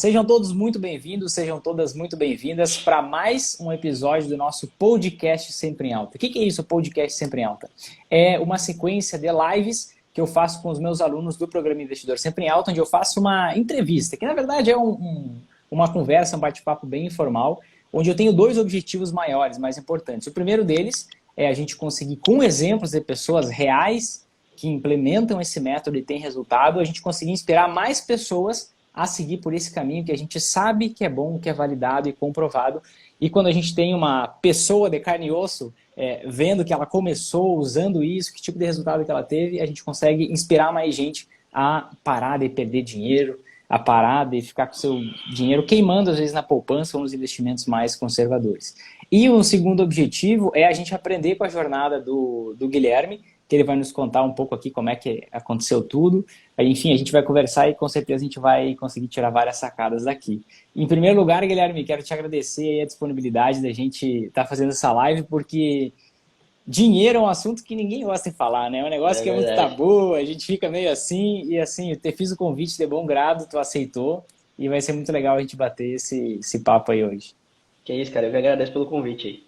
Sejam todos muito bem-vindos, sejam todas muito bem-vindas para mais um episódio do nosso Podcast Sempre em Alta. O que é isso, Podcast Sempre em Alta? É uma sequência de lives que eu faço com os meus alunos do programa Investidor Sempre em Alta, onde eu faço uma entrevista, que na verdade é uma conversa, um bate-papo bem informal, onde eu tenho dois objetivos maiores, mais importantes. O primeiro deles é a gente conseguir, com exemplos de pessoas reais que implementam esse método e têm resultado, a gente conseguir inspirar mais pessoas a seguir por esse caminho que a gente sabe que é bom, que é validado e comprovado. E quando a gente tem uma pessoa de carne e osso vendo que ela começou usando isso, que tipo de resultado que ela teve, a gente consegue inspirar mais gente a parar de perder dinheiro, a parar de ficar com o seu dinheiro queimando às vezes na poupança ou nos investimentos mais conservadores. E um segundo objetivo é a gente aprender com a jornada do Guilherme, que ele vai nos contar um pouco aqui como é que aconteceu tudo. Enfim, a gente vai conversar e com certeza a gente vai conseguir tirar várias sacadas daqui. Em primeiro lugar, Guilherme, quero te agradecer a disponibilidade da gente estar fazendo essa live, porque dinheiro é um assunto que ninguém gosta de falar, né? É um negócio que é muito tabu, a gente fica meio assim, e assim, eu te fiz o convite de bom grado, tu aceitou, e vai ser muito legal a gente bater esse papo aí hoje. Que isso, cara, eu que agradeço pelo convite aí.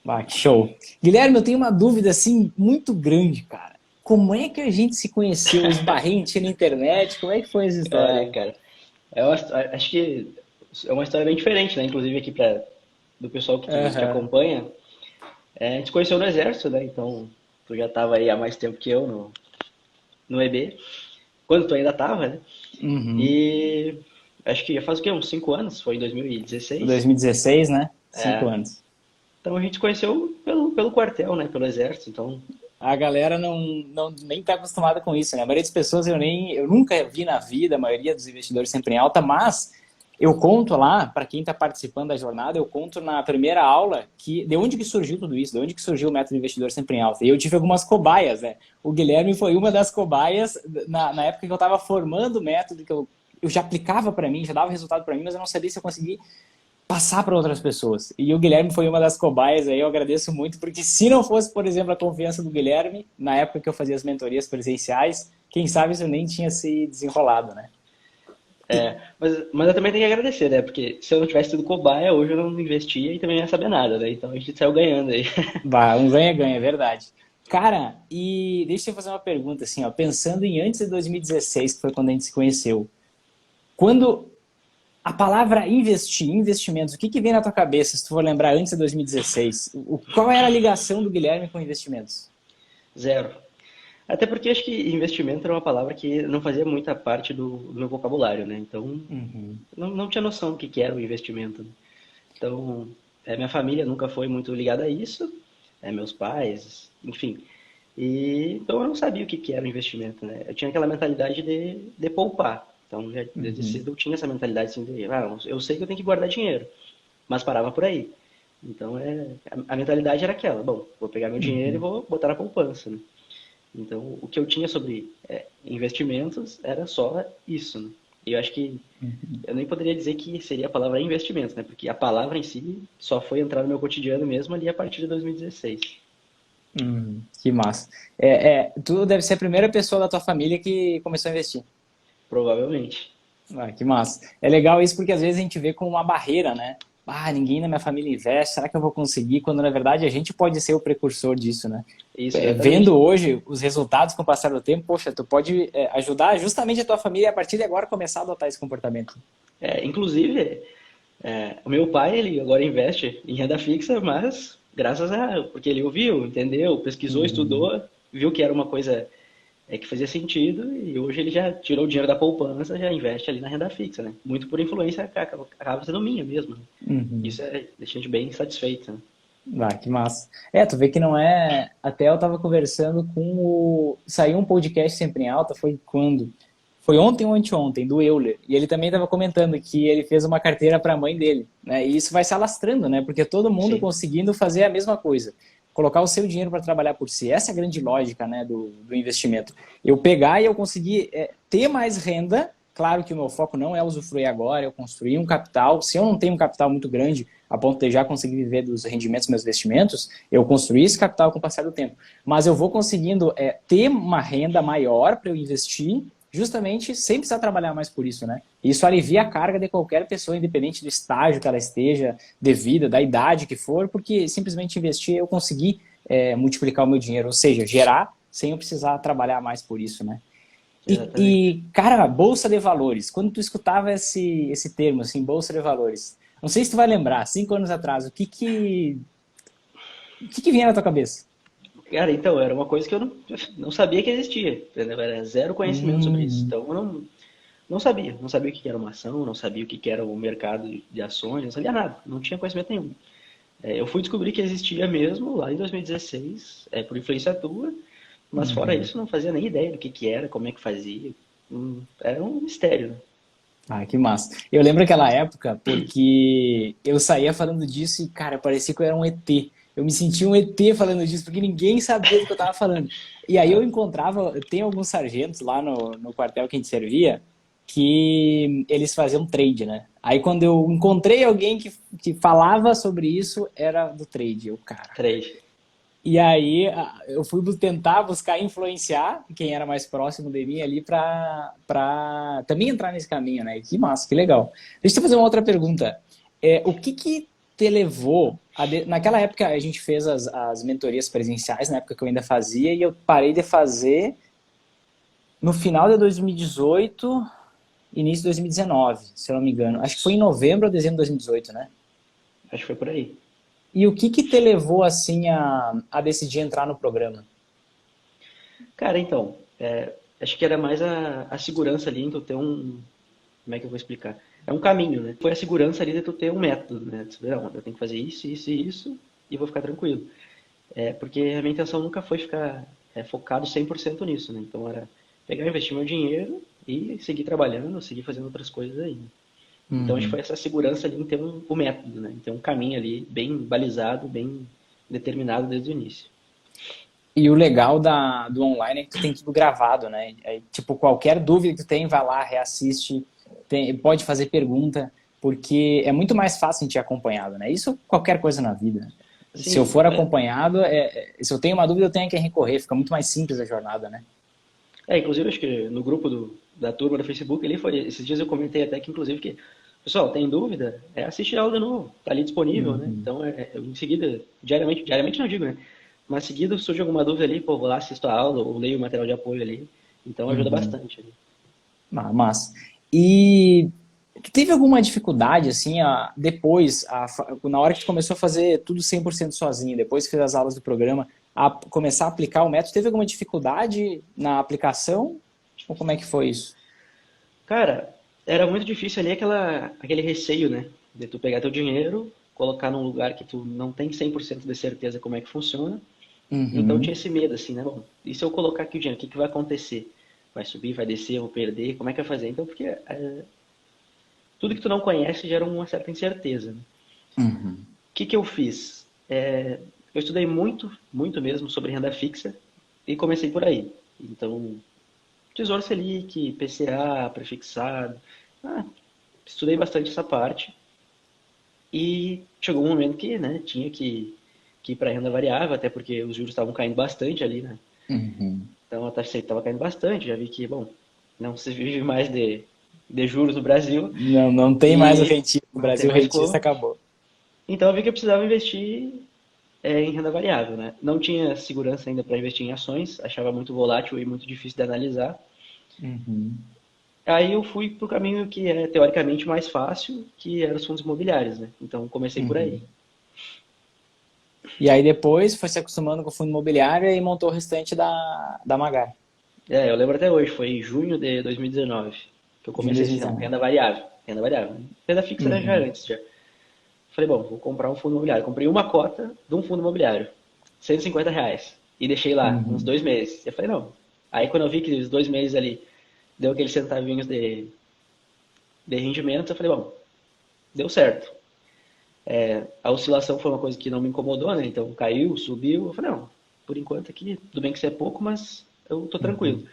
Ah, que show. Guilherme, eu tenho uma dúvida, assim, muito grande, cara. Como é que a gente se conheceu? Esbarrei em ti na internet? Como é que foi essa história? Cara, acho que é uma história bem diferente, né? Inclusive aqui do pessoal que te acompanha. A gente se conheceu no Exército, né? Então, tu já estava aí há mais tempo que eu no EB. Quando tu ainda estava, né? Uhum. E acho que já faz o quê? Uns 5 anos? Foi em 2016? 2016, né? 5 anos. Então a gente conheceu pelo quartel, né? Pelo Exército, então... A galera nem tá acostumada com isso, né? A maioria das pessoas eu nunca vi na vida, a maioria dos investidores sempre em alta, mas eu conto lá, para quem está participando da jornada, eu conto na primeira aula de onde que surgiu tudo isso, de onde que surgiu o método investidor sempre em alta. E eu tive algumas cobaias, né? O Guilherme foi uma das cobaias na época que eu estava formando o método, que eu já aplicava para mim, já dava resultado para mim, mas eu não sabia se eu conseguia passar para outras pessoas. E o Guilherme foi uma das cobaias aí, eu agradeço muito, porque se não fosse, por exemplo, a confiança do Guilherme, na época que eu fazia as mentorias presenciais, quem sabe isso nem tinha se desenrolado, né? Mas eu também tenho que agradecer, né? Porque se eu não tivesse sido cobaia, hoje eu não investia e também não ia saber nada, né? Então a gente saiu ganhando aí. Bah, um ganha-ganha, é verdade. Cara, e deixa eu fazer uma pergunta assim, ó, pensando em antes de 2016, que foi quando a gente se conheceu, quando a palavra investimentos, o que vem na tua cabeça, se tu for lembrar, antes de 2016? Qual era a ligação do Guilherme com investimentos? Zero. Até porque acho que investimento era uma palavra que não fazia muita parte do meu vocabulário, né? Então, não tinha noção do que era o investimento. Então, minha família nunca foi muito ligada a isso, meus pais, enfim. Então, eu não sabia o que era o investimento, né? Eu tinha aquela mentalidade de poupar. Então, já desde cedo eu tinha essa mentalidade assim de, eu sei que eu tenho que guardar dinheiro, mas parava por aí. Então, a mentalidade era aquela, bom, vou pegar meu dinheiro e vou botar na poupança, né? Então, o que eu tinha sobre investimentos era só isso, né? E eu acho que eu nem poderia dizer que seria a palavra investimentos, né? Porque a palavra em si só foi entrar no meu cotidiano mesmo ali a partir de 2016. Que massa. Tu deve ser a primeira pessoa da tua família que começou a investir. Provavelmente. Que massa. É legal isso porque às vezes a gente vê como uma barreira, né? Ninguém na minha família investe, será que eu vou conseguir? Quando na verdade a gente pode ser o precursor disso, né? Isso, vendo hoje os resultados com o passar do tempo, poxa, tu pode ajudar justamente a tua família a partir de agora começar a adotar esse comportamento. Inclusive, o meu pai, ele agora investe em renda fixa, mas porque ele ouviu, entendeu, pesquisou, estudou, viu que era uma coisa que fazia sentido e hoje ele já tirou o dinheiro da poupança, já investe ali na renda fixa, né? Muito por influência acaba sendo minha mesmo. Isso deixa a gente bem satisfeito, né? Que massa. Tu vê que não é... Até eu tava conversando com Saiu um podcast sempre em alta, foi quando? Foi ontem ou anteontem, do Euler. E ele também estava comentando que ele fez uma carteira para a mãe dele, né? E isso vai se alastrando, né? Porque todo mundo conseguindo fazer a mesma coisa. Colocar o seu dinheiro para trabalhar por si. Essa é a grande lógica, né, do investimento. Eu pegar e eu conseguir ter mais renda. Claro que o meu foco não é usufruir agora, eu construir um capital. Se eu não tenho um capital muito grande, a ponto de já conseguir viver dos rendimentos dos meus investimentos, eu construir esse capital com o passar do tempo. Mas eu vou conseguindo ter uma renda maior para eu investir justamente sem precisar trabalhar mais por isso, né? Isso alivia a carga de qualquer pessoa, independente do estágio que ela esteja, de vida, da idade que for, porque simplesmente investir eu consegui multiplicar o meu dinheiro, ou seja, gerar sem eu precisar trabalhar mais por isso, né? Exatamente. Cara, bolsa de valores, quando tu escutava esse termo, assim, bolsa de valores, não sei se tu vai lembrar, 5 anos atrás, o que vinha na tua cabeça? Cara, então, era uma coisa que eu não sabia que existia, entendeu? Era zero conhecimento sobre isso. Hum, Então, eu não sabia. Não sabia o que era uma ação, não sabia o que era o mercado de ações, não sabia nada. Não tinha conhecimento nenhum. Eu fui descobrir que existia mesmo lá em 2016, por influência tua, mas fora uhum. isso, não fazia nem ideia do que era, como é que fazia. Era um mistério, né? Ah, que massa. Eu lembro aquela época porque eu saía falando disso e, cara, parecia que eu era um ET. Eu me sentia um ET falando disso, porque ninguém sabia do que eu tava falando. E aí eu encontrava, tem alguns sargentos lá no quartel que a gente servia, que eles faziam trade, né? Aí quando eu encontrei alguém que falava sobre isso, era do trade. Eu, cara, Três. e aí eu fui tentar buscar influenciar quem era mais próximo de mim ali para também entrar nesse caminho, né? Que massa, que legal. Deixa eu fazer uma outra pergunta. O que te levou naquela época a gente fez as mentorias presenciais, na época que eu ainda fazia, e eu parei de fazer no final de 2018, início de 2019, se eu não me engano. Acho que foi em novembro ou dezembro de 2018, né? Acho que foi por aí. E o que te levou assim a decidir entrar no programa? Cara, então, acho que era mais a segurança ali em tu ter como é que eu vou explicar? É um caminho, né? Foi a segurança ali de tu ter um método, né? Tu saber, não, eu tenho que fazer isso, isso e isso e vou ficar tranquilo. Porque a minha intenção nunca foi ficar focado 100% nisso, né? Então era pegar, investir meu dinheiro e seguir trabalhando, seguir fazendo outras coisas aí. Então acho que foi Uhum. essa segurança ali em ter um método, né? Em ter um caminho ali bem balizado, bem determinado desde o início. E o legal do online é que tu tem tudo gravado, né? Tipo, qualquer dúvida que tu tem, vai lá, reassiste, pode fazer pergunta, porque é muito mais fácil a gente ir acompanhado, né? Isso qualquer coisa na vida. Se eu Sim, for acompanhado, se eu tenho uma dúvida, eu tenho que recorrer, fica muito mais simples a jornada, né? inclusive acho que no grupo da turma do Facebook ali foi, esses dias eu comentei até que inclusive que, pessoal, tem dúvida? Assiste a aula de novo, tá ali disponível, né? Uhum. Então eu em seguida, diariamente não digo, né? Mas seguido surge alguma dúvida ali, pô, vou lá, assisto a aula ou leio o material de apoio ali. Então ajuda Uhum. bastante ali. Ah, massa. E tu teve alguma dificuldade, assim, depois, na hora que tu começou a fazer tudo 100% sozinho, depois que fez as aulas do programa, a começar a aplicar o método, teve alguma dificuldade na aplicação? Ou como é que foi isso? Cara, era muito difícil ali aquele receio, né? De tu pegar teu dinheiro, colocar num lugar que tu não tem 100% de certeza como é que funciona. Então tinha Uhum. esse medo, assim, né? Bom, e se eu colocar aqui o dinheiro, o que que vai acontecer? Vai subir, vai descer, eu vou perder? Como é que vai fazer? Então, porque tudo que tu não conhece gera uma certa incerteza, né? Uhum. O que que eu fiz? Eu estudei muito, muito mesmo sobre renda fixa e comecei por aí. Então, Tesouro Selic, PCA, prefixado. Ah, estudei bastante essa parte e chegou um momento que, né, tinha que ir para renda variável, até porque os juros estavam caindo bastante ali, né? Uhum. Então a taxa Selic estava caindo bastante, já vi que, bom, não se vive mais de juros no Brasil Não, não tem mais o e rentista. O não tem Brasil mais rentista como. acabou. Então eu vi que eu precisava investir em renda variável, né? Não tinha segurança ainda para investir em ações, achava muito volátil e muito difícil de analisar. Uhum. Aí eu fui para o caminho que é teoricamente mais fácil, que era os fundos imobiliários, né? Então comecei por aí. Uhum. E aí depois foi se acostumando com o fundo imobiliário e montou o restante da Magar, Eu lembro até hoje, foi em junho de 2019 que eu de comecei assim, não, 2019. renda variável. Né? Renda fixa era já Uhum. antes, já. Falei, bom, vou comprar um fundo imobiliário. Comprei uma cota de um fundo imobiliário, R$ 150. E deixei lá uns Uhum. 2 meses. Eu falei, não. Aí quando eu vi que os 2 meses ali deu aqueles centavinhos de rendimento, eu falei, bom, deu certo. A oscilação foi uma coisa que não me incomodou, né? Então caiu, subiu. Eu falei, não, por enquanto aqui, tudo bem que isso é pouco, mas eu tô tranquilo. Uhum.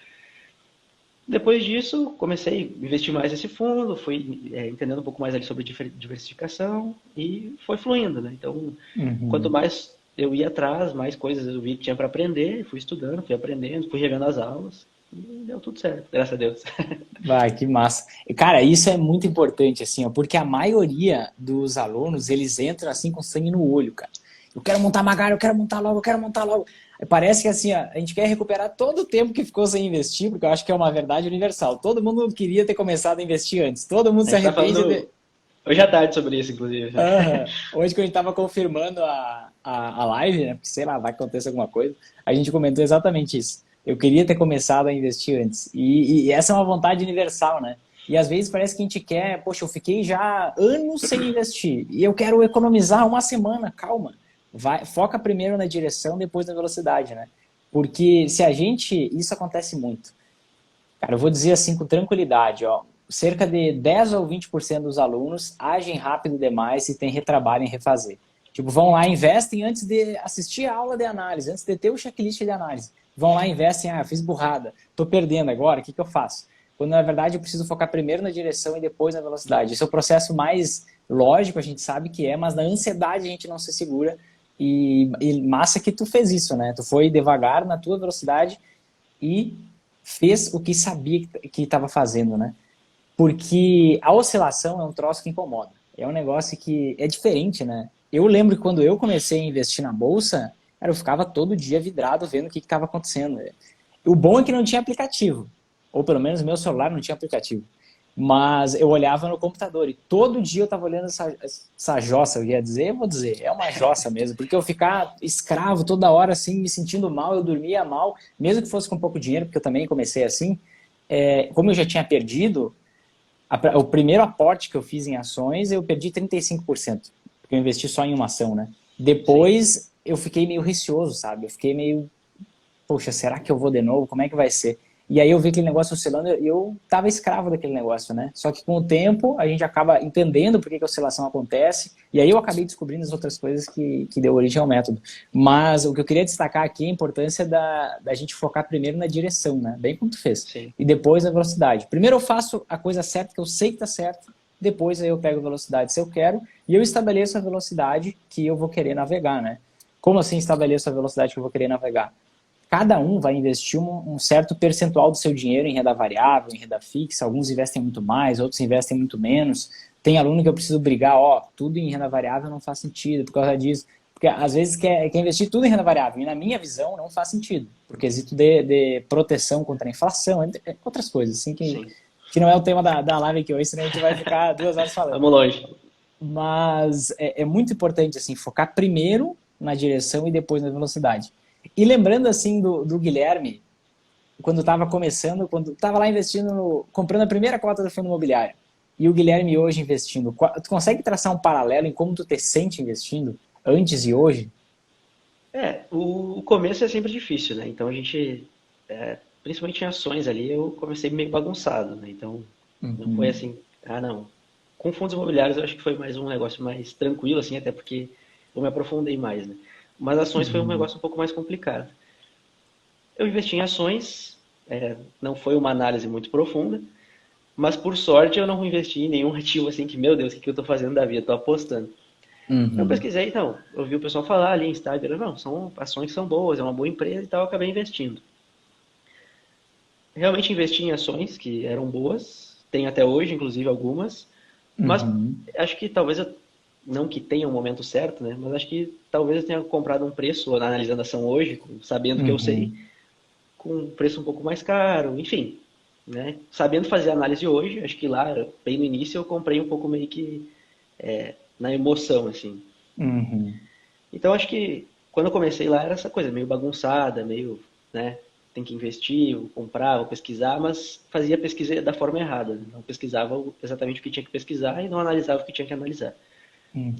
Depois disso, comecei a investir mais nesse fundo, fui entendendo um pouco mais ali sobre diversificação e foi fluindo, né? Então, quanto Uhum. mais eu ia atrás, mais coisas eu vi que tinha para aprender, fui estudando, fui aprendendo, fui revendo as aulas. E deu tudo certo, graças a Deus. Vai, que massa. E, cara, isso é muito importante, assim, ó, porque a maioria dos alunos, eles entram assim com sangue no olho, cara. Eu quero montar Magari, eu quero montar logo, eu quero montar logo. Parece que assim, ó, a gente quer recuperar todo o tempo que ficou sem investir, porque eu acho que é uma verdade universal. Todo mundo queria ter começado a investir antes. Todo mundo A se gente tá arrepende de... falando hoje à tarde sobre isso, inclusive. Hoje que a gente estava confirmando a live, né? Porque sei lá, vai acontecer alguma coisa, a gente comentou exatamente isso. Eu queria ter começado a investir antes. E essa é uma vontade universal, né? E às vezes parece que a gente quer, poxa, eu fiquei já anos sem investir e eu quero economizar uma semana, calma. Vai, foca primeiro na direção, depois na velocidade, né? Porque se a gente, isso acontece muito. Cara, eu vou dizer assim com tranquilidade, ó, cerca de 10 ou 20% dos alunos agem rápido demais e tem retrabalho em refazer. Tipo, vão lá, investem antes de assistir a aula de análise, antes de ter o checklist de análise. Vão lá, investem, fiz burrada, tô perdendo agora, o que que eu faço? Quando na verdade eu preciso focar primeiro na direção e depois na velocidade. Esse é o processo mais lógico, a gente sabe que é, mas na ansiedade a gente não se segura. E massa que tu fez isso, né? Tu foi devagar na tua velocidade e fez o que sabia que estava fazendo, né? Porque a oscilação é um troço que incomoda. É um negócio que é diferente, né? Eu lembro que quando eu comecei a investir na bolsa, cara, eu ficava todo dia vidrado vendo o que estava acontecendo. O bom é que não tinha aplicativo. Ou pelo menos meu celular não tinha aplicativo. Mas eu olhava no computador e todo dia eu estava olhando essa jossa, eu ia dizer, eu vou dizer, é uma jossa mesmo, porque eu ficar escravo toda hora assim, me sentindo mal, eu dormia mal, mesmo que fosse com pouco dinheiro, porque eu também comecei assim, como eu já tinha perdido, o primeiro aporte que eu fiz em ações, eu perdi 35%, porque eu investi só em uma ação, né? Depois Sim. eu fiquei meio receoso, sabe? Eu fiquei meio, poxa, será que eu vou de novo? Como é que vai ser? E aí eu vi aquele negócio oscilando e eu tava escravo daquele negócio, né? Só que com o tempo a gente acaba entendendo por que a oscilação acontece e aí eu acabei descobrindo as outras coisas que deu origem ao método. Mas o que eu queria destacar aqui é a importância da gente focar primeiro na direção, né? Bem como tu fez. Sim. E depois na velocidade. Primeiro eu faço a coisa certa, que eu sei que tá certo, depois aí eu pego a velocidade se eu quero e eu estabeleço a velocidade que eu vou querer navegar, né? Como assim estabeleço a velocidade que eu vou querer navegar? Cada um vai investir um certo percentual do seu dinheiro em renda variável, em renda fixa. Alguns investem muito mais, outros investem muito menos. Tem aluno que eu preciso brigar, ó, tudo em renda variável não faz sentido por causa disso. Porque às vezes quer investir tudo em renda variável. E na minha visão não faz sentido. Por quesito de proteção contra a inflação, entre outras coisas, assim, Sim. que não é o tema da live aqui hoje, senão a gente vai ficar 2 horas falando. Vamos longe. Mas é muito importante, assim, focar primeiro na direção e depois na velocidade. E lembrando, assim, do Guilherme, quando estava começando, quando estava lá investindo, comprando a primeira cota do fundo imobiliário, e o Guilherme hoje investindo, tu consegue traçar um paralelo em como tu te sente investindo antes e hoje? O começo é sempre difícil, né? Então a gente, principalmente em ações ali, eu comecei meio bagunçado, né? Então não foi Uhum. assim, não. Com fundos imobiliários eu acho que foi mais um negócio mais tranquilo, assim, até porque eu me aprofundei mais, né? Mas ações foi um Uhum. negócio um pouco mais complicado. Eu investi em ações, não foi uma análise muito profunda, mas por sorte eu não investi em nenhum ativo assim que, meu Deus, o que eu estou fazendo da vida? Estou apostando. Eu Uhum. pesquisei, então, eu vi o pessoal falar ali em Instagram, não, são ações que são boas, é uma boa empresa e tal, eu acabei investindo. Realmente investi em ações que eram boas, tem até hoje, inclusive, algumas, mas Uhum. acho que talvez eu, não que tenha um momento certo, né, mas acho que talvez eu tenha comprado um preço, analisando a ação hoje, sabendo que eu sei, Uhum. com um preço um pouco mais caro, enfim, né, sabendo fazer a análise hoje, acho que lá, bem no início, eu comprei um pouco meio que na emoção, assim. Uhum. Então acho que quando eu comecei lá era essa coisa meio bagunçada, meio, né, tem que investir, vou comprar, vou pesquisar, mas fazia a pesquisa da forma errada, né? Não pesquisava exatamente o que tinha que pesquisar e não analisava o que tinha que analisar.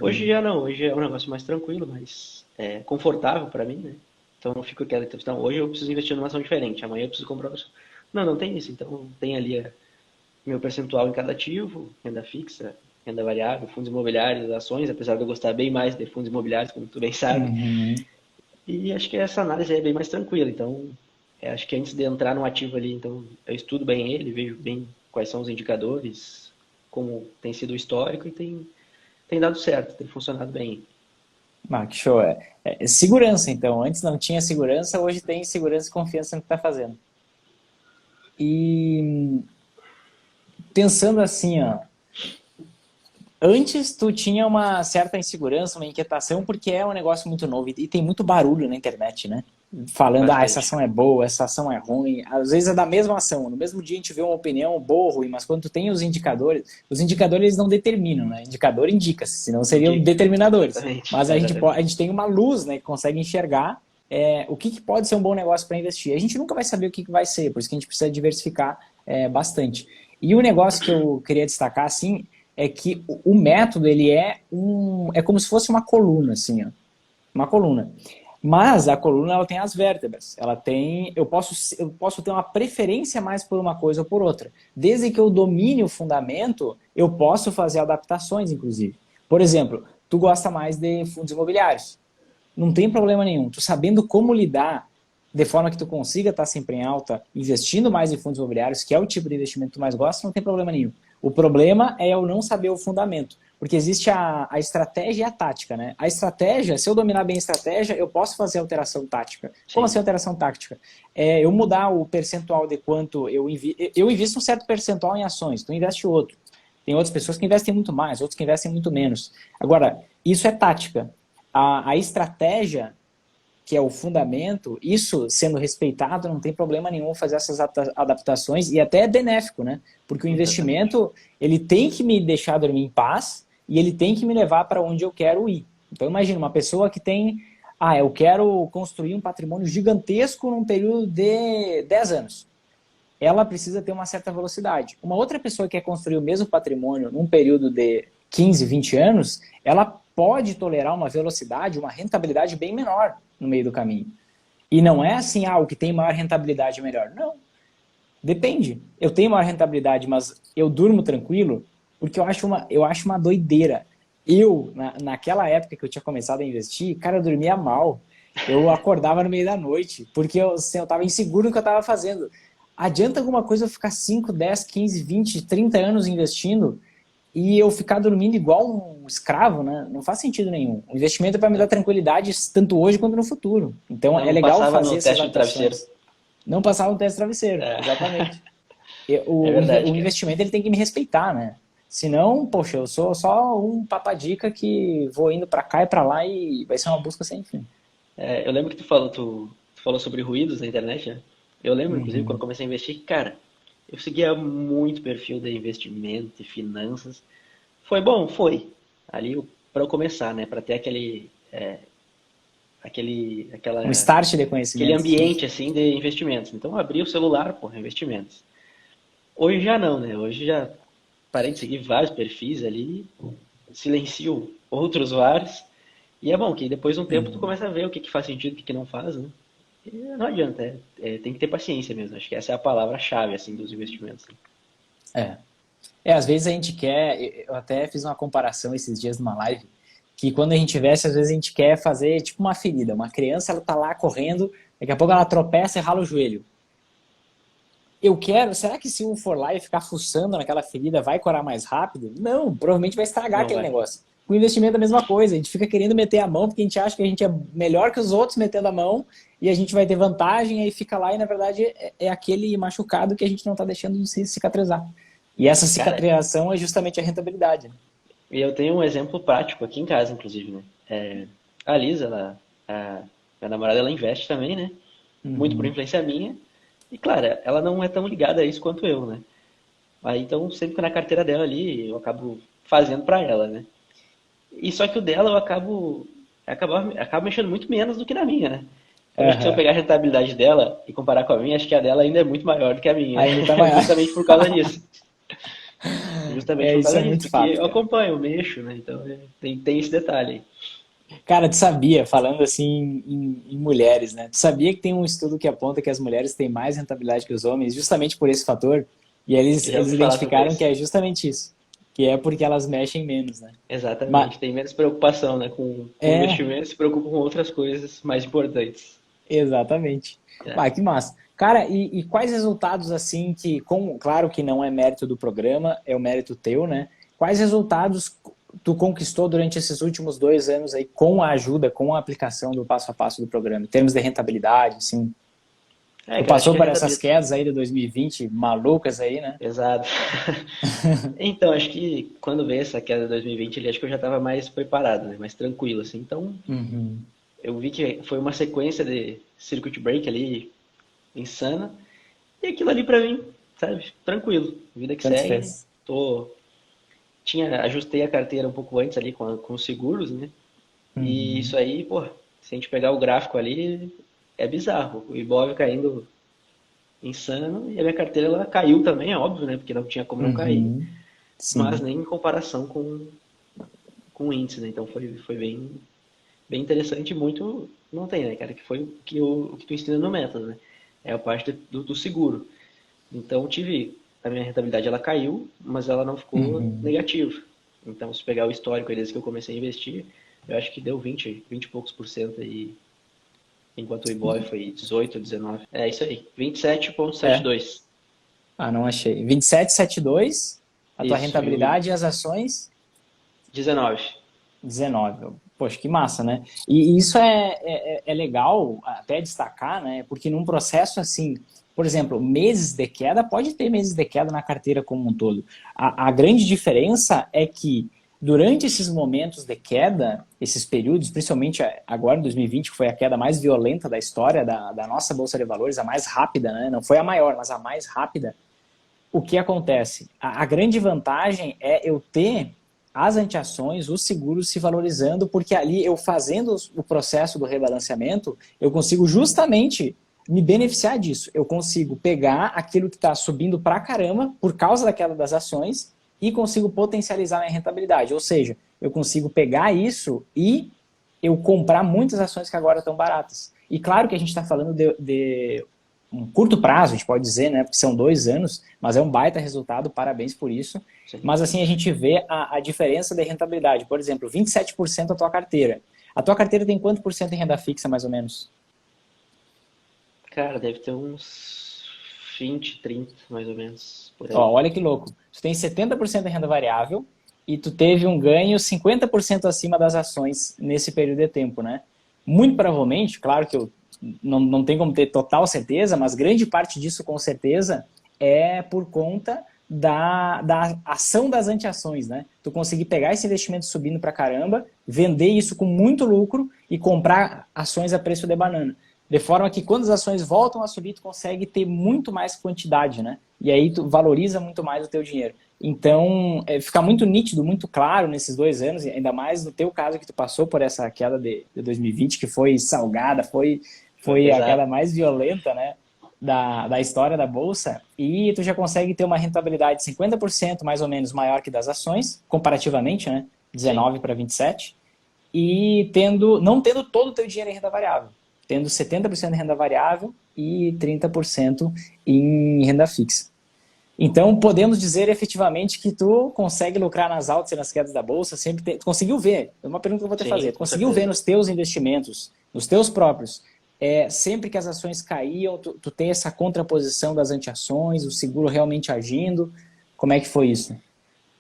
Hoje Uhum. já não, hoje é um negócio mais tranquilo, mais confortável para mim, né? Então eu não fico aquela, então hoje eu preciso investir numa ação diferente, amanhã eu preciso comprar uma ação. Não, não tem isso. Então tem ali meu percentual em cada ativo, renda fixa, renda variável, fundos imobiliários, ações, apesar de eu gostar bem mais de fundos imobiliários, como tu bem sabe. Uhum. E acho que essa análise é bem mais tranquila. Então, acho que antes de entrar no ativo ali, então eu estudo bem ele, vejo bem quais são os indicadores, como tem sido o histórico e tem dado certo, tem funcionado bem. Ah, que show. É segurança, então. Antes não tinha segurança, hoje tem segurança e confiança no que está fazendo. E pensando assim, ó, antes tu tinha uma certa insegurança, uma inquietação, porque é um negócio muito novo e tem muito barulho na internet, né? Falando, essa Bastante. ação é boa, essa ação é ruim. Às vezes é da mesma ação. No mesmo dia a gente vê uma opinião boa ou ruim, mas quando tu tem os indicadores eles não determinam, né? Indicador indica-se, senão seriam Indica. determinadores. Exatamente. Mas a gente tem uma luz, né, que consegue enxergar o que pode ser um bom negócio para investir. A gente nunca vai saber o que vai ser, por isso que a gente precisa diversificar bastante. E o negócio que eu queria destacar, assim, é que o método, ele é como se fosse uma coluna, assim, ó. Uma coluna. Mas a coluna, ela tem as vértebras. Ela tem, eu posso ter uma preferência mais por uma coisa ou por outra. Desde que eu domine o fundamento, eu posso fazer adaptações, inclusive. Por exemplo, tu gosta mais de fundos imobiliários. Não tem problema nenhum. Tu sabendo como lidar de forma que tu consiga estar sempre em alta, investindo mais em fundos imobiliários, que é o tipo de investimento que tu mais gosta, não tem problema nenhum. O problema é eu não saber o fundamento. Porque existe a estratégia e a tática, né? A estratégia, se eu dominar bem a estratégia, eu posso fazer alteração tática. Como Sim. assim alteração tática? Eu mudar o percentual de quanto eu invisto. Eu invisto um certo percentual em ações, tu investe outro. Tem outras pessoas que investem muito mais, outros que investem muito menos. Agora, isso é tática. A estratégia, que é o fundamento, isso sendo respeitado, não tem problema nenhum fazer essas adaptações e até é benéfico, né? Porque o Exatamente. investimento, ele tem que me deixar dormir em paz e ele tem que me levar para onde eu quero ir. Então imagina, uma pessoa que tem, eu quero construir um patrimônio gigantesco num período de 10 anos. Ela precisa ter uma certa velocidade. Uma outra pessoa que quer construir o mesmo patrimônio num período de 15, 20 anos, ela pode tolerar uma velocidade, uma rentabilidade bem menor no meio do caminho. E não é assim, o que tem maior rentabilidade é melhor. Não. Depende. Eu tenho maior rentabilidade, mas eu durmo tranquilo, porque eu acho uma doideira. Naquela época que eu tinha começado a investir, cara, eu dormia mal. Eu acordava no meio da noite, porque eu estava inseguro do que eu estava fazendo. Adianta alguma coisa eu ficar 5, 10, 15, 20, 30 anos investindo e eu ficar dormindo igual um escravo, né? Não faz sentido nenhum. O investimento é para me dar tranquilidade tanto hoje quanto no futuro. Então é Não legal passava fazer no essas teste do travesseiro. adaptações. Não passar no teste travesseiro, É, exatamente. é verdade, O cara. investimento ele tem que me respeitar, né? Senão, poxa, eu sou só um papadica que vou indo para cá e para lá e vai ser uma busca sem fim. Eu lembro que tu falou sobre ruídos na internet, né? Eu lembro, inclusive, quando Uhum. comecei a investir, cara, eu seguia muito perfil de investimento e finanças. Foi bom? Foi. Ali para eu começar, né? Para ter Um start de aquele conhecimento. ambiente assim de investimentos. Então eu abri o celular, porra, investimentos. Hoje já não, né? Hoje já parei de seguir vários perfis ali, silencio outros vários. E é bom que depois de um tempo tu Uhum. começa a ver o que que faz sentido, o que que não faz, né? E não adianta, tem que ter paciência mesmo. Acho que essa é a palavra-chave assim dos investimentos. É. Às vezes a gente quer, eu até fiz uma comparação esses dias numa live, que quando a gente investe, às vezes a gente quer fazer tipo uma ferida. Uma criança, ela tá lá correndo, daqui a pouco ela tropeça e rala o joelho. Será que se eu for lá e ficar fuçando naquela ferida, vai curar mais rápido? Não, provavelmente vai estragar Não aquele vai. negócio. Com o investimento é a mesma coisa, a gente fica querendo meter a mão porque a gente acha que a gente é melhor que os outros metendo a mão e a gente vai ter vantagem, aí fica lá e na verdade é aquele machucado que a gente não está deixando de se cicatrizar. E essa Cara, cicatrização é justamente a rentabilidade. Né? e eu tenho um exemplo prático aqui em casa, inclusive, né? A Lisa, minha namorada, ela investe também, né? Muito por Uhum. influência minha. E, claro, ela não é tão ligada a isso quanto eu, né? Aí, então, sempre que na carteira dela ali, eu acabo fazendo pra ela, né? E só que o dela acabo mexendo muito menos do que na minha, né? Então, acho que se eu Uhum. pegar a rentabilidade dela e comparar com a minha, acho que a dela ainda é muito maior do que a minha. Ainda está maior. Justamente por causa disso. Justamente por Isso causa é disso, muito porque fato, eu cara. acompanho, eu mexo, né? Então, tem esse detalhe aí. Cara, tu sabia, falando assim em mulheres, né? Tu sabia que tem um estudo que aponta que as mulheres têm mais rentabilidade que os homens, justamente por esse fator? E Eu já eles ouvi falar sobre identificaram que isso. é justamente isso, que é porque elas mexem menos, né? Mas, Exatamente. Tem menos preocupação, né, com é, investimento, se preocupa com outras coisas mais importantes. exatamente. É. Bah, que massa. Cara, e quais resultados, assim, claro que não é mérito do programa, é o mérito teu, né? Quais resultados tu conquistou durante esses últimos 2 anos aí com a ajuda, com a aplicação do passo a passo do programa, em termos de rentabilidade, assim? É, Tu cara, acho passou que a por renda essas quedas aí de 2020, malucas aí, né? Exato. Então, acho que quando veio essa queda de 2020, ali, acho que eu já estava mais preparado, né? Mais tranquilo, assim. Então, Uhum. eu vi que foi uma sequência de circuit break ali, insana. E aquilo ali pra mim, sabe? Tranquilo. Vida que Tanto segue. fez. Tô... Ajustei a carteira um pouco antes ali com os seguros, né? E isso Uhum. aí, pô, se a gente pegar o gráfico ali, é bizarro. O Ibov caindo insano e a minha carteira ela caiu também, é óbvio, né? Porque não tinha como não cair. Uhum. Mas Sim, nem em comparação com o índice, né? Então foi bem interessante e muito não tem, né, cara? Que foi o que tu ensina no método, né? É a parte do seguro. Então tive a minha rentabilidade ela caiu, mas ela não ficou uhum. negativa. Então se pegar o histórico aí desde que eu comecei a investir, eu acho que deu 20 e poucos por cento aí, enquanto o Ibov foi 18, 19. É isso aí, É. 27,72. Ah, não achei. 27,72, a tua Isso, e o rentabilidade e as ações 19. 19. Poxa, que massa, né? E isso é legal até destacar, né? Porque num processo assim, por exemplo, meses de queda, pode ter meses de queda na carteira como um todo. A grande diferença é que durante esses momentos de queda, esses períodos, principalmente agora em 2020, que foi a queda mais violenta da história da nossa Bolsa de Valores, a mais rápida, né? Não foi a maior, mas a mais rápida. O que acontece? A grande vantagem é eu ter as anteações, os seguros se valorizando, porque ali eu fazendo o processo do rebalanceamento, eu consigo justamente me beneficiar disso. Eu consigo pegar aquilo que está subindo pra caramba por causa da queda das ações e consigo potencializar minha rentabilidade. Ou seja, eu consigo pegar isso e eu comprar muitas ações que agora estão baratas. E claro que a gente está falando de um curto prazo, a gente pode dizer, né? Porque são 2 anos, mas é um baita resultado, parabéns por isso. Sim. Mas assim, a gente vê a diferença de rentabilidade. Por exemplo, 27% da tua carteira. A tua carteira tem quanto por cento em renda fixa, mais ou menos? Cara, deve ter uns 20, 30, mais ou menos, por Ó, aí. olha que louco. Tu tem 70% em renda variável e tu teve um ganho 50% acima das ações nesse período de tempo, né? Muito provavelmente, claro que eu não tem como ter total certeza, mas grande parte disso com certeza é por conta da ação das anteações, né? Tu conseguir pegar esse investimento subindo pra caramba, vender isso com muito lucro e comprar ações a preço de banana. De forma que quando as ações voltam a subir, tu consegue ter muito mais quantidade, né? E aí tu valoriza muito mais o teu dinheiro. Então, fica muito nítido, muito claro nesses 2 anos, ainda mais no teu caso que tu passou por essa queda de 2020, que foi salgada, Foi foi a pesado. queda mais violenta, né, da história da Bolsa, e tu já consegue ter uma rentabilidade 50% mais ou menos maior que das ações, comparativamente, né, Sim. 19 para 27, e não tendo todo o teu dinheiro em renda variável, tendo 70% em renda variável e 30% em renda fixa. Então, podemos dizer efetivamente que tu consegue lucrar nas altas e nas quedas da bolsa, tu conseguiu ver, é uma pergunta que eu vou te Sim, fazer, tu com conseguiu ver certeza. nos teus investimentos, nos teus próprios, sempre que as ações caíam, tu tem essa contraposição das anti-ações, o seguro realmente agindo, como é que foi isso?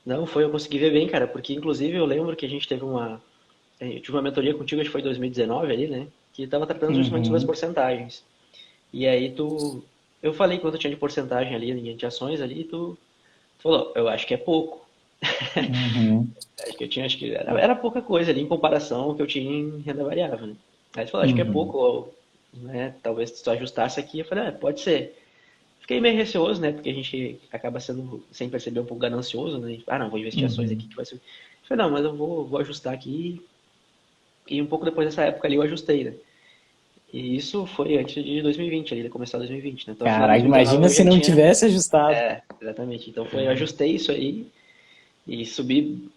Não, eu consegui ver bem, cara, porque inclusive eu lembro que a gente teve eu tive uma mentoria contigo, acho que foi em 2019 ali, né? Que estava tratando justamente sobre as Uhum, porcentagens. E aí eu falei quanto tinha de porcentagem ali em ações ali, e tu falou, eu acho que é pouco. uhum, Acho que era pouca coisa ali em comparação ao que eu tinha em renda variável, né? Aí tu falou, acho que é uhum, pouco, né? Talvez se tu ajustasse aqui, eu falei, pode ser. Fiquei meio receoso, né? Porque a gente acaba sendo, sem perceber, um pouco ganancioso, né? Ah, não, vou investir ações aqui uhum. que vai subir. Eu falei, não, mas eu vou ajustar aqui. E um pouco depois dessa época ali eu ajustei, né? E isso foi antes de 2020, ali, de começar 2020, né? Então, final de Caraca, 2019 imagina eu se já não tinha. tivesse ajustado. Exatamente. Então, eu ajustei isso aí e subi,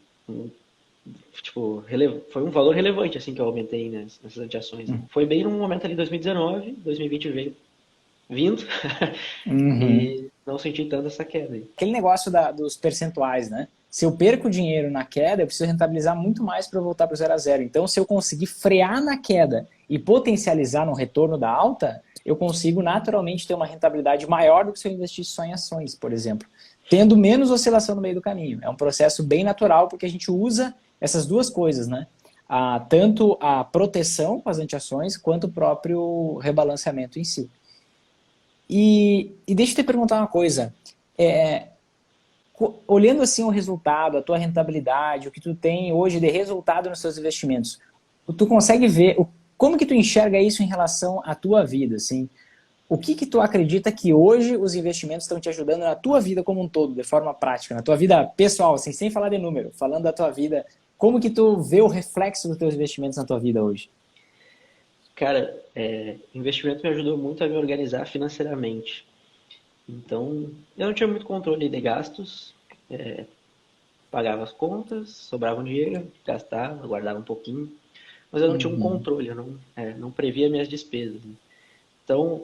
tipo, foi um valor relevante, assim, que eu aumentei nessas anteações, né? Foi bem num momento ali, 2019, 2020 veio vindo Uhum. e não senti tanto essa queda aí. Aquele negócio dos percentuais, né? Se eu perco dinheiro na queda, eu preciso rentabilizar muito mais para voltar para o 0 a 0. Então, se eu conseguir frear na queda e potencializar no retorno da alta, eu consigo naturalmente ter uma rentabilidade maior do que se eu investisse só em ações, por exemplo. Tendo menos oscilação no meio do caminho. É um processo bem natural, porque a gente usa essas duas coisas, né? Tanto a proteção com as antiações, quanto o próprio rebalanceamento em si. E deixa eu te perguntar uma coisa. Olhando assim o resultado, a tua rentabilidade, o que tu tem hoje de resultado nos seus investimentos, tu consegue ver como que tu enxerga isso em relação à tua vida, assim? O que tu acredita que hoje os investimentos estão te ajudando na tua vida como um todo, de forma prática, na tua vida pessoal, assim, sem falar de número, falando da tua vida, como que tu vê o reflexo dos teus investimentos na tua vida hoje? Cara, investimento me ajudou muito a me organizar financeiramente. Então, eu não tinha muito controle de gastos, pagava as contas, sobrava um dinheiro, gastava, guardava um pouquinho, mas eu não tinha um Uhum, controle, eu não previa minhas despesas, né? Então,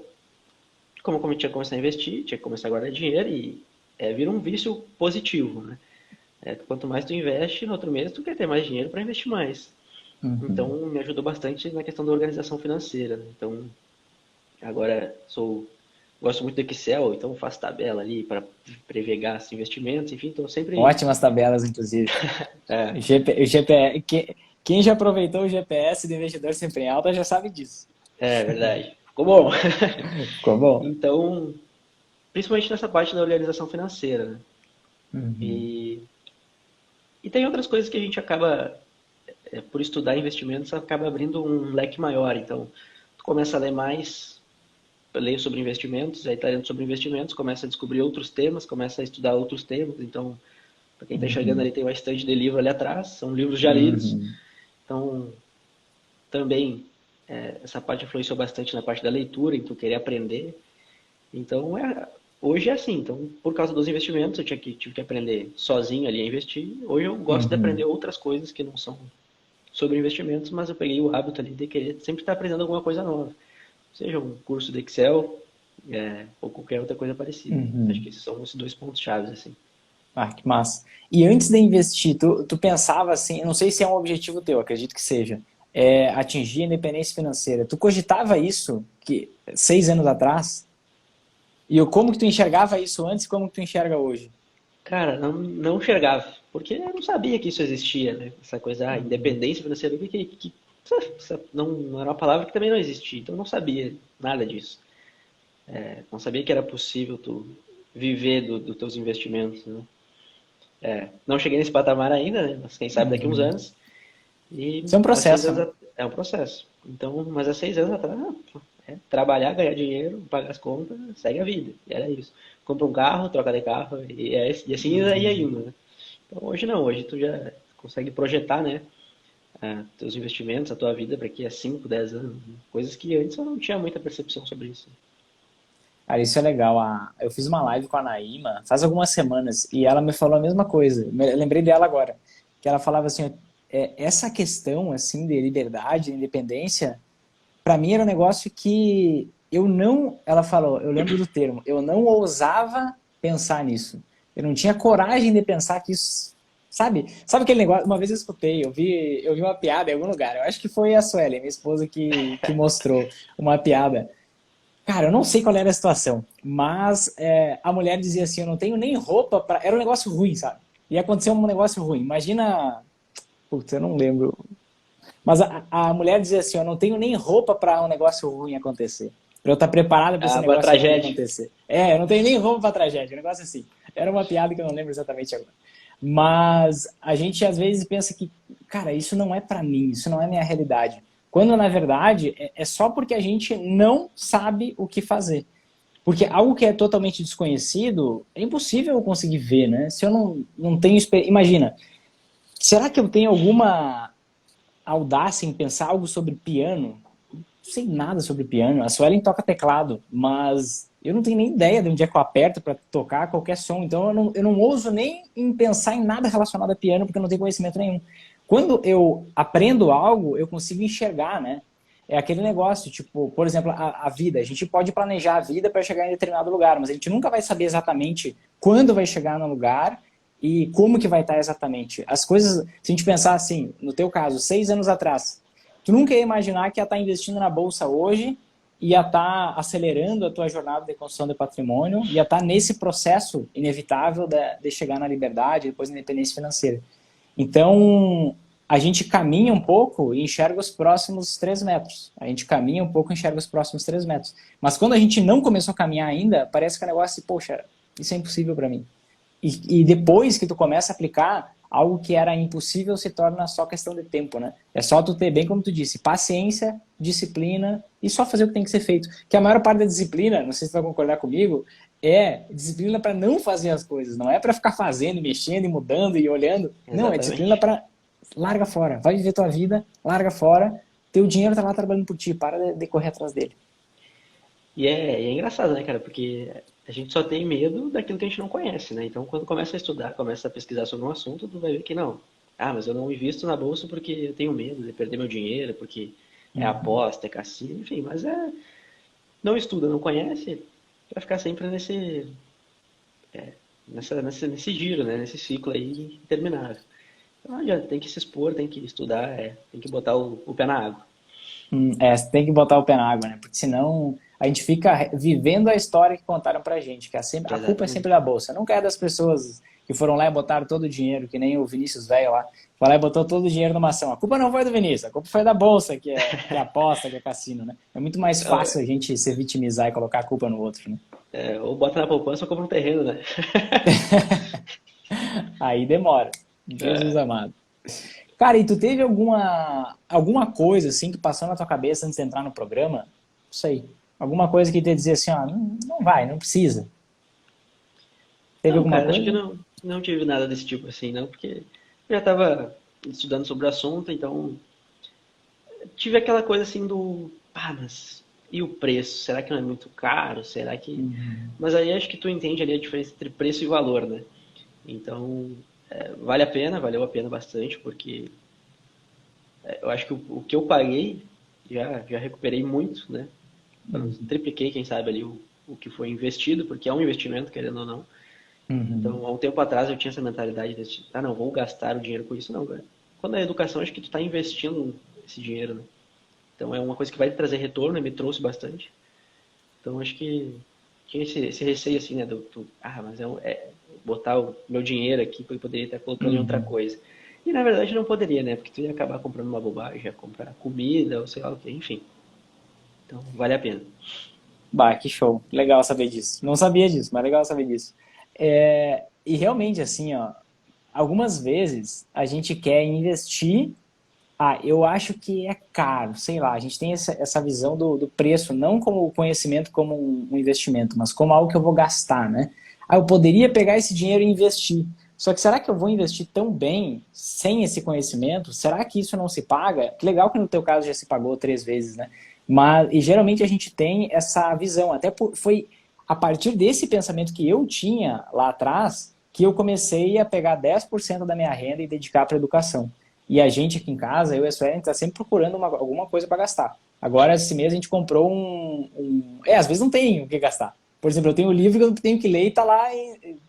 como eu tinha que começar a investir, tinha que começar a guardar dinheiro e vira um vício positivo, né? Quanto mais tu investe, no outro mês tu quer ter mais dinheiro para investir mais. Então, uhum. me ajudou bastante na questão da organização financeira, né? Então, agora gosto muito do Excel, então faço tabela ali para prever gastos, investimentos, enfim, estou sempre. Ótimas tabelas, inclusive. É, O GPS, quem já aproveitou o GPS do investidor sempre em alta já sabe disso. verdade. Ficou bom. Ficou bom? Então, principalmente nessa parte da organização financeira, né? Uhum, E, e tem outras coisas que a gente acaba, por estudar investimentos, acaba abrindo um leque maior. Então, tu começa a ler mais, ler sobre investimentos, aí tá lendo sobre investimentos, começa a descobrir outros temas, começa a estudar outros temas. Então, para quem está enxergando uhum, ali, tem uma estante de livro ali atrás, são livros já lidos. uhum. Então, também essa parte influenciou bastante na parte da leitura, em tu querer aprender. Então, hoje é assim. Então, por causa dos investimentos, tive que aprender sozinho ali a investir. Hoje eu gosto de aprender Uhum. outras coisas que não são sobre investimentos, mas eu peguei o hábito ali de querer sempre estar aprendendo alguma coisa nova. Seja um curso de Excel, ou qualquer outra coisa parecida. Acho que Uhum. esses são os dois pontos chaves, assim. Ah, que massa. E antes de investir, tu pensava assim, eu não sei se é um objetivo teu, acredito que seja, atingir a independência financeira. Tu cogitava isso 6 anos atrás? Como que tu enxergava isso antes e como que tu enxerga hoje? Cara, não enxergava, porque eu não sabia que isso existia, né? Essa coisa, Uhum. independência financeira, não era uma palavra que também não existia, então eu não sabia nada disso. Não sabia que era possível tu viver dos teus investimentos, né? Não cheguei nesse patamar ainda, né? Mas quem sabe daqui a uns Uhum. anos. E Isso é um há seis processo, anos né? é um processo. Então, mas há 6 anos atrás, trabalhar, ganhar dinheiro, pagar as contas, segue a vida. E era isso. Compra um carro, troca de carro, e assim ia Uhum. indo, né? Então, hoje não, hoje tu já consegue projetar, né? Teus investimentos, a tua vida para daqui a 5, 10 anos. Né? Coisas que antes eu não tinha muita percepção sobre isso. Cara, isso é legal. Eu fiz uma live com a Naíma faz algumas semanas e ela me falou a mesma coisa. Eu lembrei dela agora. Que ela falava assim, essa questão assim de liberdade, de independência, para mim era um negócio que eu não, ela falou, eu lembro do termo, eu não ousava pensar nisso. Eu não tinha coragem de pensar que isso, sabe aquele negócio? Uma vez eu escutei, eu vi uma piada em algum lugar. Eu acho que foi a Sueli, minha esposa, que mostrou uma piada. Cara, eu não sei qual era a situação, mas a mulher dizia assim, eu não tenho nem roupa para. Era um negócio ruim, sabe? Ia acontecer um negócio ruim. Imagina, putz, eu não lembro. Mas a mulher dizia assim: eu não tenho nem roupa para um negócio ruim acontecer. Para eu estar preparada para esse Uma negócio ruim tragédia. acontecer. Eu não tenho nem roupa para tragédia. Um negócio assim. Era uma piada que eu não lembro exatamente agora. Mas a gente às vezes pensa que, cara, isso não é para mim, isso não é minha realidade. Quando na verdade é só porque a gente não sabe o que fazer. Porque algo que é totalmente desconhecido é impossível eu conseguir ver, né? Se eu não tenho. Imagina, será que eu tenho alguma audácia em pensar algo sobre piano? Não sei nada sobre piano. A Suelen toca teclado, mas eu não tenho nem ideia de onde é que eu aperto para tocar qualquer som. Então eu não ouso nem em pensar em nada relacionado a piano porque eu não tenho conhecimento nenhum. Quando eu aprendo algo, eu consigo enxergar, né? É aquele negócio, tipo, por exemplo, a vida. A gente pode planejar a vida para chegar em determinado lugar, mas a gente nunca vai saber exatamente quando vai chegar no lugar e como que vai estar exatamente. As coisas, se a gente pensar assim, no teu caso, 6 anos atrás, tu nunca ia imaginar que ia estar investindo na bolsa hoje, ia estar acelerando a tua jornada de construção de patrimônio, ia estar nesse processo inevitável de chegar na liberdade, depois na independência financeira. Então, a gente caminha um pouco e enxerga os próximos 3 metros. A gente caminha um pouco e enxerga os próximos 3 metros. Mas quando a gente não começou a caminhar ainda, parece que o negócio, poxa, isso é impossível para mim. E depois que tu começa a aplicar, algo que era impossível se torna só questão de tempo, né? É só tu ter, bem como tu disse, paciência, disciplina e só fazer o que tem que ser feito. Que a maior parte da disciplina, não sei se tu vai concordar comigo, é disciplina para não fazer as coisas. Não é para ficar fazendo, mexendo e mudando e olhando. Exatamente. Não, é disciplina para larga fora. Vai viver tua vida, larga fora. Teu dinheiro tá lá trabalhando por ti, para de correr atrás dele. E é engraçado, né, cara? Porque a gente só tem medo daquilo que a gente não conhece, né? Então, quando começa a estudar, começa a pesquisar sobre um assunto, tu vai ver que não. Ah, mas eu não invisto na bolsa porque eu tenho medo de perder meu dinheiro, porque é aposta, é cassino, enfim. Mas não estuda, não conhece, vai ficar sempre nesse giro, né? Nesse ciclo aí interminável. Então, já tem que se expor, tem que estudar, tem que botar o pé na água. Você tem que botar o pé na água, né? Porque senão a gente fica vivendo a história que contaram pra gente, que a culpa é sempre da bolsa. Nunca é das pessoas que foram lá e botaram todo o dinheiro, que nem o Vinícius velho lá, foi lá e botou todo o dinheiro numa ação. A culpa não foi do Vinícius, a culpa foi da bolsa, que é aposta, que é cassino, né? É muito mais fácil a gente se vitimizar e colocar a culpa no outro, né? Ou bota na poupança ou compra um terreno, né? Aí demora. Jesus amado. Cara, e tu teve alguma coisa assim que passou na tua cabeça antes de entrar no programa? Não sei. Alguma coisa que te dizia assim, ó, não vai, não precisa. Teve Não, alguma cara, coisa? acho que não tive nada desse tipo assim, não, porque eu já estava estudando sobre o assunto, então tive aquela coisa assim mas e o preço? Será que não é muito caro? Será que... Mas aí acho que tu entende ali a diferença entre preço e valor, né? Então, valeu a pena bastante, porque eu acho que o que eu paguei, já recuperei muito, né? Tripliquei, quem sabe, ali o que foi investido, porque é um investimento, querendo ou não. Então, há um tempo atrás eu tinha essa mentalidade de, não, vou gastar o dinheiro com isso. Não, cara. Quando é educação, acho que tu está investindo esse dinheiro, né? Então, é uma coisa que vai te trazer retorno, e me trouxe bastante. Então, acho que tinha esse receio, assim, né? Mas botar o meu dinheiro aqui, eu poderia estar colocando em outra coisa. E, na verdade, não poderia, né? Porque tu ia acabar comprando uma bobagem, ia comprar comida, ou sei lá o que, enfim. Então, vale a pena. Bah, que show. Legal saber disso. Não sabia disso, mas legal saber disso. E realmente, assim, ó, algumas vezes a gente quer investir. Eu acho que é caro, sei lá, a gente tem essa visão do preço, não como o conhecimento como um investimento, mas como algo que eu vou gastar, né? Eu poderia pegar esse dinheiro e investir. Só que será que eu vou investir tão bem sem esse conhecimento? Será que isso não se paga? Que legal que no teu caso já se pagou 3 vezes, né? E geralmente a gente tem essa visão. Foi a partir desse pensamento que eu tinha lá atrás que eu comecei a pegar 10% da minha renda e dedicar para a educação. E a gente aqui em casa, eu e a Suelen, a gente está sempre procurando alguma coisa para gastar. Agora, esse mês, a gente comprou às vezes não tem o que gastar. Por exemplo, eu tenho um livro que eu tenho que ler e está lá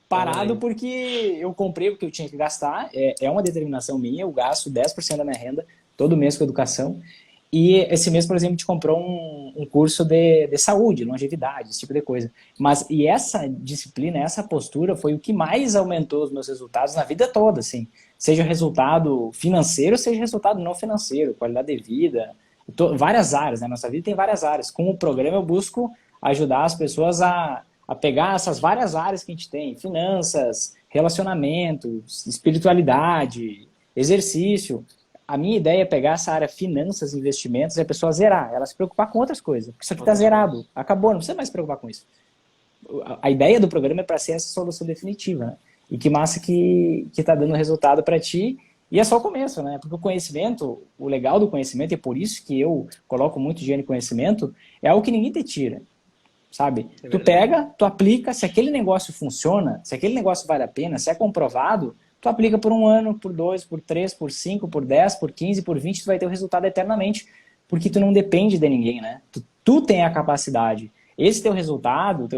parado porque eu comprei porque eu tinha que gastar. É uma determinação minha, eu gasto 10% da minha renda todo mês com educação. E esse mês, por exemplo, a gente comprou um curso de saúde, longevidade, esse tipo de coisa. E essa disciplina, essa postura foi o que mais aumentou os meus resultados na vida toda, assim. Seja resultado financeiro, seja resultado não financeiro, qualidade de vida, várias áreas, né? Nossa vida tem várias áreas. Com o programa eu busco ajudar as pessoas a pegar essas várias áreas que a gente tem, finanças, relacionamentos, espiritualidade, exercício. A minha ideia é pegar essa área finanças, investimentos e a pessoa zerar, ela se preocupar com outras coisas. Porque isso aqui está zerado, acabou, não precisa mais se preocupar com isso. A ideia do programa é para ser essa solução definitiva, né? E que massa que está dando resultado para ti. E é só o começo, né? Porque o conhecimento, o legal do conhecimento, e é por isso que eu coloco muito dinheiro em conhecimento, é algo que ninguém te tira, sabe? Tu pega, tu aplica, se aquele negócio funciona, se aquele negócio vale a pena, se é comprovado, tu aplica por 1 ano, por 2, por 3, por 5, por 10, por 15, por 20, tu vai ter o resultado eternamente, porque tu não depende de ninguém, né? Tu tem a capacidade. Esse teu resultado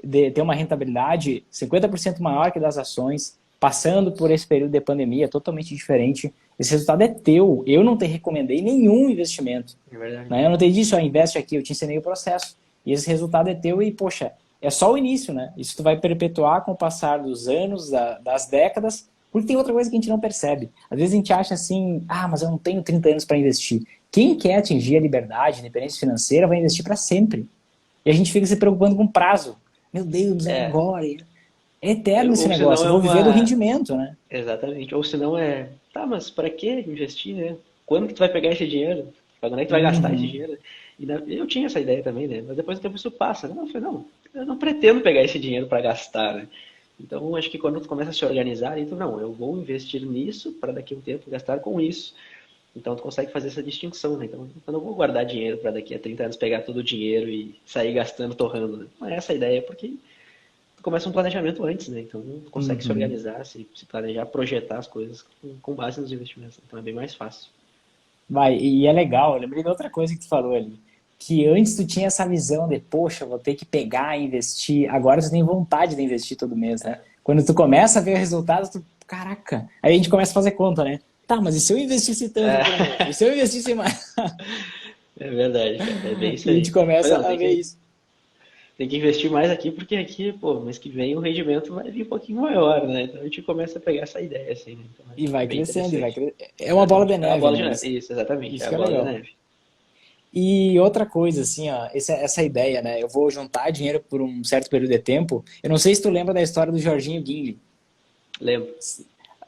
de ter uma rentabilidade 50% maior que das ações, passando por esse período de pandemia totalmente diferente, esse resultado é teu. Eu não te recomendei nenhum investimento. É verdade. Né? Eu não te disse, investe aqui, eu te ensinei o processo. E esse resultado é teu e, poxa, é só o início, né? Isso tu vai perpetuar com o passar dos anos, das décadas, Porque tem outra coisa que a gente não percebe. Às vezes a gente acha assim, mas eu não tenho 30 anos para investir. Quem quer atingir a liberdade, a independência financeira, vai investir para sempre. E a gente fica se preocupando com prazo. Meu Deus, é agora. É eterno esse Ou se não negócio. é Eu vou viver do uma... rendimento, né? Exatamente. Ou se não é, tá, mas para que investir, né? Quando que tu vai pegar esse dinheiro? Quando é que tu vai gastar esse Uhum, dinheiro? Eu tinha essa ideia também, né? Mas depois do tempo isso passa, né? Eu falei, não, eu não pretendo pegar esse dinheiro para gastar, né? Então, acho que quando tu começa a se organizar, então, não, eu vou investir nisso para daqui a um tempo gastar com isso. Então, tu consegue fazer essa distinção, né? Então, eu não vou guardar dinheiro para daqui a 30 anos pegar todo o dinheiro e sair gastando, torrando, né? Não é essa a ideia, porque tu começa um planejamento antes, né? Então, tu consegue se uhum. organizar, se planejar, projetar as coisas com base nos investimentos. Então, é bem mais fácil. Vai, e é legal, eu lembrei de outra coisa que tu falou ali. Que antes tu tinha essa visão de, poxa, vou ter que pegar e investir. Agora tu tem vontade de investir todo mês, né? Quando tu começa a ver o resultado, tu, caraca. Aí a gente começa a fazer conta, né? Tá, mas e se eu investisse tanto por mês? E se eu investisse mais? É verdade, cara. É bem isso E a gente aí. começa Não, a ver isso. tem que investir mais aqui, porque aqui, pô, mês que vem o rendimento vai vir um pouquinho maior, né? Então a gente começa a pegar essa ideia, assim, né? Então E é vai bem crescendo, e vai interessante. crescendo. É uma bola Exatamente. de É uma neve, bola de né? neve. Isso, exatamente. É Isso a que é bola de legal. neve. E outra coisa, assim, ó, essa ideia, né? Eu vou juntar dinheiro por um certo período de tempo. Eu não sei se tu lembra da história do Jorginho Guinle. Lembro.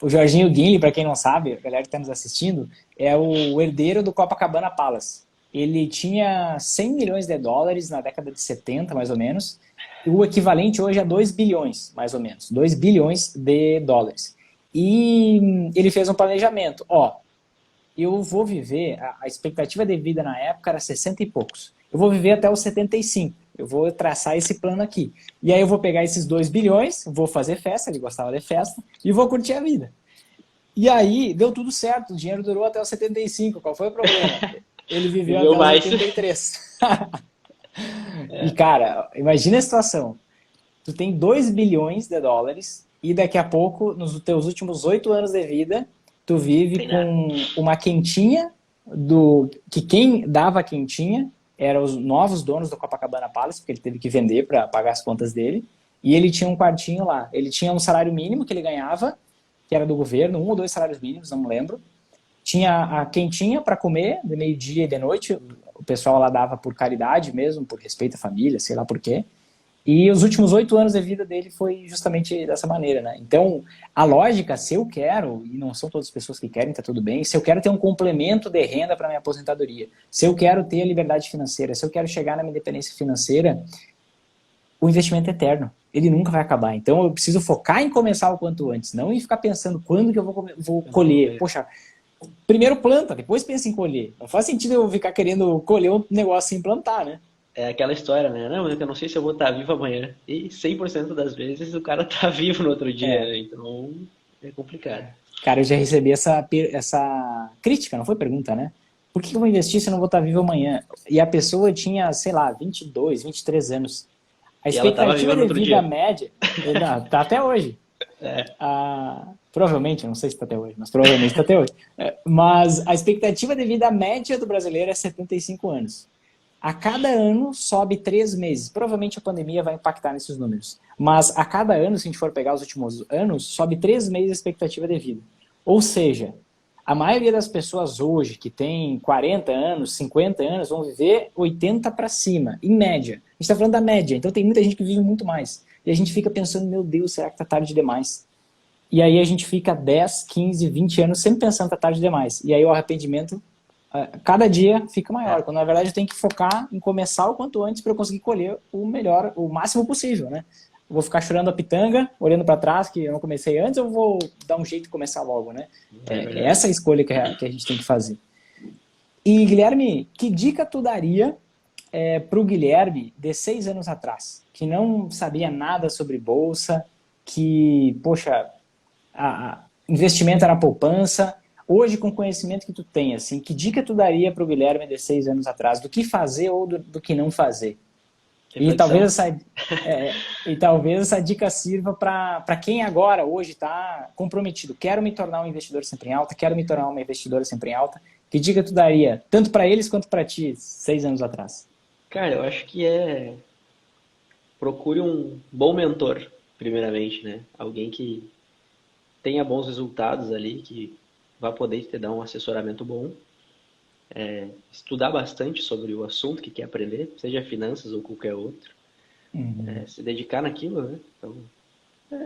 O Jorginho Guinle, para quem não sabe, a galera que está nos assistindo, é o herdeiro do Copacabana Palace. Ele tinha 100 milhões de dólares na década de 70, mais ou menos, e o equivalente hoje a 2 bilhões, mais ou menos, 2 bilhões de dólares. E ele fez um planejamento. Ó, eu vou viver, a expectativa de vida na época era 60 e poucos. Eu vou viver até os 75. Eu vou traçar esse plano aqui. E aí eu vou pegar esses 2 bilhões, vou fazer festa, ele gostava de festa, e vou curtir a vida. E aí deu tudo certo, o dinheiro durou até os 75. Qual foi o problema? Ele viveu Viveu até os mais. 83. E cara, imagina a situação. Tu tem 2 bilhões de dólares e daqui a pouco, nos teus últimos 8 anos de vida, tu vive Tem nada. com uma quentinha do que quem dava a quentinha eram os novos donos do Copacabana Palace, porque ele teve que vender para pagar as contas dele. E ele tinha um quartinho lá. Ele tinha um salário mínimo que ele ganhava, que era do governo, um ou dois salários mínimos, não me lembro. Tinha a quentinha para comer, de meio-dia e de noite. O pessoal lá dava por caridade mesmo, por respeito à família, sei lá por quê. E os últimos 8 anos de vida dele foi justamente dessa maneira, né? Então, a lógica, se eu quero, e não são todas as pessoas que querem, tá tudo bem, se eu quero ter um complemento de renda para minha aposentadoria, se eu quero ter a liberdade financeira, se eu quero chegar na minha independência financeira, o investimento é eterno. Ele nunca vai acabar. Então, eu preciso focar em começar o quanto antes, não em ficar pensando quando que eu vou Eu não vou colher. comer. Poxa, primeiro planta, depois pensa em colher. Não faz sentido eu ficar querendo colher um negócio sem plantar, né? É aquela história, né? Não, eu não sei se eu vou estar vivo amanhã. E 100% das vezes o cara tá vivo no outro dia, É. né? Então é complicado. Cara, eu já recebi essa crítica, não foi pergunta, né? Por que eu vou investir se eu não vou estar vivo amanhã? E a pessoa tinha, sei lá, 22, 23 anos. A E ela tava viva expectativa no de outro vida dia. média, não, tá até hoje. É, Provavelmente, não sei se está até hoje, mas provavelmente está até hoje. Mas a expectativa de vida média do brasileiro é 75 anos. A cada ano sobe 3 meses. Provavelmente a pandemia vai impactar nesses números. Mas a cada ano, se a gente for pegar os últimos anos, sobe 3 meses a expectativa de vida. Ou seja, a maioria das pessoas hoje que tem 40 anos, 50 anos, vão viver 80 para cima, em média. A gente está falando da média, então tem muita gente que vive muito mais. E a gente fica pensando, meu Deus, será que está tarde demais? E aí a gente fica 10, 15, 20 anos sempre pensando que está tarde demais. E aí o arrependimento, cada dia fica maior. é. Quando na verdade eu tenho que focar em começar o quanto antes para eu conseguir colher o melhor, o máximo possível, né? Eu vou ficar chorando a pitanga, olhando para trás que eu não comecei antes, ou vou dar um jeito de começar logo, né? É É verdade. essa a escolha que a gente tem que fazer. E Guilherme, que dica tu daria para o Guilherme de 6 anos atrás, que não sabia nada sobre bolsa, que, poxa, investimento era poupança. Hoje, com o conhecimento que tu tem, assim, que dica tu daria para o Guilherme de 6 anos atrás? Do que fazer ou do que não fazer? E talvez Reflexão. essa dica sirva para quem agora, hoje, está comprometido. Quero me tornar um investidor sempre em alta, quero me tornar uma investidora sempre em alta. Que dica tu daria, tanto para eles quanto para ti, 6 anos atrás? Cara, eu acho que procure um bom mentor, primeiramente, né? Alguém que tenha bons resultados ali, que vai poder te dar um assessoramento bom. Estudar bastante sobre o assunto que quer aprender, seja finanças ou qualquer outro. Se dedicar naquilo, né? Então,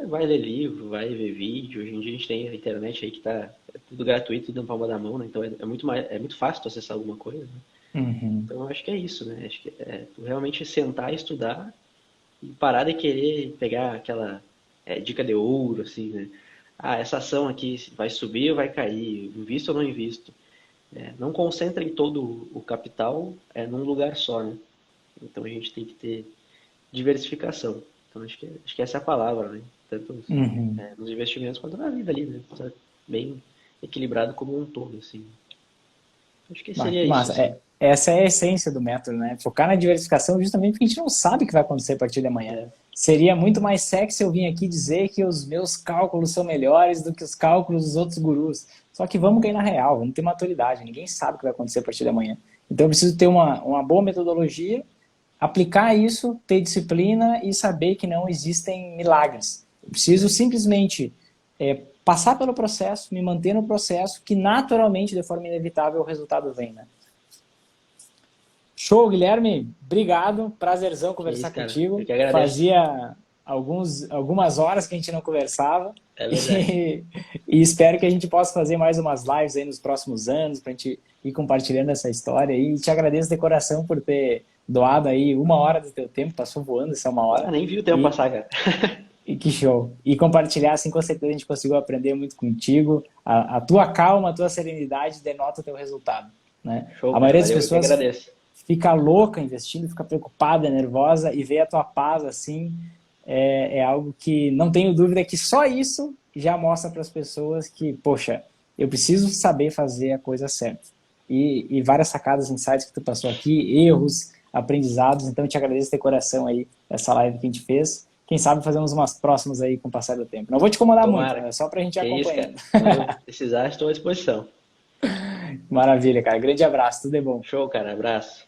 vai ler livro, vai ver vídeo. Hoje em dia a gente tem a internet aí que tá tudo gratuito, tudo na palma da mão, né? Então é muito fácil tu acessar alguma coisa, né? Então eu acho que é isso, né? Acho que tu realmente sentar e estudar e parar de querer pegar aquela dica de ouro, assim, né? Essa ação aqui vai subir ou vai cair? Invisto ou não invisto? Não concentra em todo o capital num lugar só, né? Então a gente tem que ter diversificação. Então acho que essa é a palavra, né? Tanto nos investimentos quanto na vida ali, né? Tá bem equilibrado como um todo, assim. Acho que seria Que isso, massa. assim. Essa é a essência do método, né? Focar na diversificação justamente porque a gente não sabe o que vai acontecer a partir de amanhã. Seria muito mais sexy eu vir aqui dizer que os meus cálculos são melhores do que os cálculos dos outros gurus. Só que vamos cair na real, vamos ter maturidade. Ninguém sabe o que vai acontecer a partir de amanhã. Então eu preciso ter uma boa metodologia, aplicar isso, ter disciplina e saber que não existem milagres. Eu preciso simplesmente passar pelo processo, me manter no processo, que naturalmente, de forma inevitável, o resultado vem, né? Show, Guilherme. Obrigado. Prazerzão conversar contigo. Eu que agradeço. Fazia algumas horas que a gente não conversava. É verdade. E espero que a gente possa fazer mais umas lives aí nos próximos anos, para a gente ir compartilhando essa história. E te agradeço de coração por ter doado aí 1 hora do teu tempo. Passou voando essa 1 hora. Nem vi o tempo passar, cara. E que show. E compartilhar, assim, com certeza a gente conseguiu aprender muito contigo. A tua calma, a tua serenidade denota o teu resultado, né? Show, a maioria das pessoas fica louca investindo, fica preocupada, nervosa, e ver a tua paz assim é algo que não tenho dúvida que só isso já mostra para as pessoas que, poxa, eu preciso saber fazer a coisa certa. E várias sacadas, insights que tu passou aqui, erros, aprendizados. Então eu te agradeço de coração aí essa live que a gente fez. Quem sabe fazemos umas próximas aí com o passar do tempo. Não vou te incomodar muito, é só pra gente ir acompanhando. Isso, precisar, estou à disposição. Maravilha, cara. Grande abraço, tudo de bom. Show, cara. Abraço.